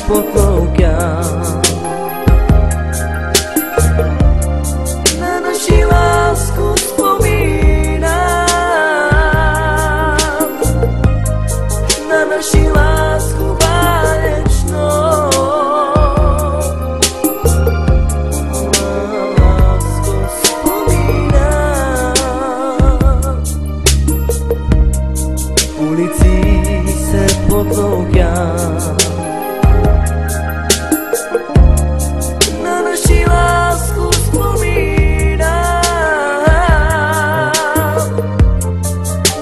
potloukám. Na naši lásku vzpomínám, na naši lásku báječnou. Na lásku vzpomínám, ulicí se potloukám. Na naši lásku vzpomínám,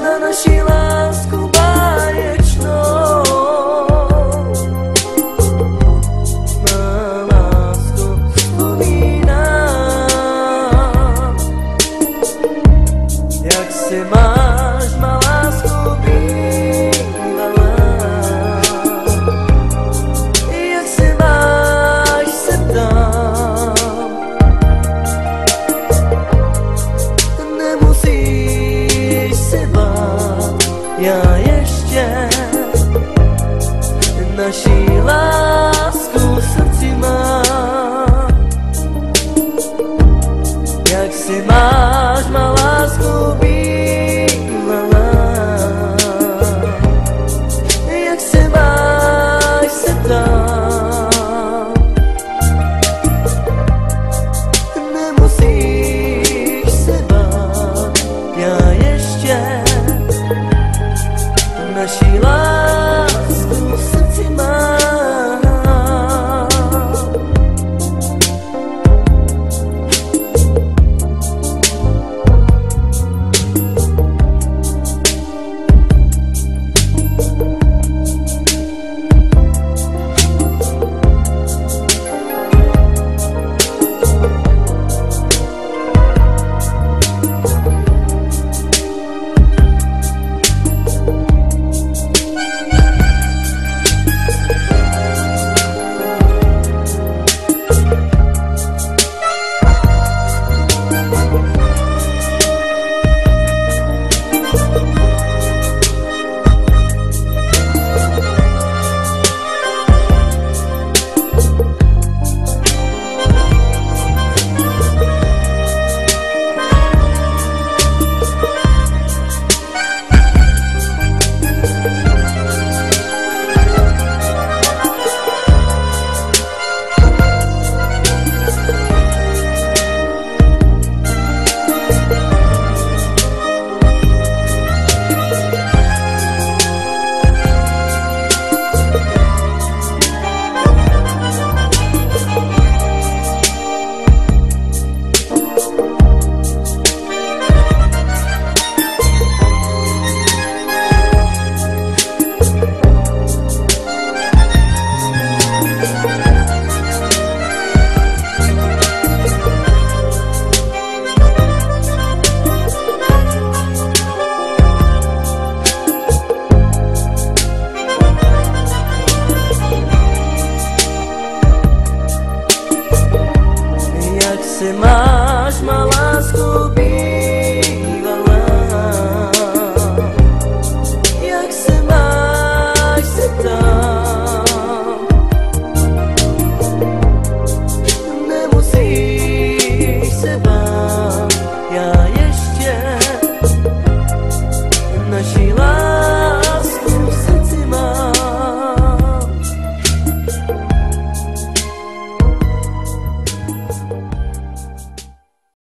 na naši lásku báječnou. Na lásku vzpomínám, jak se máš, má lásku bývalá. Jak se máš, se ptám. Nemusíš se bát, já ještě naši lásku v srdci mám. Jak se máš, má lásku bývalá. Jak se máš, se ptám. Nemusíš se bát, já ještě naši lásku v srdci mám. Jak se máš, má lásku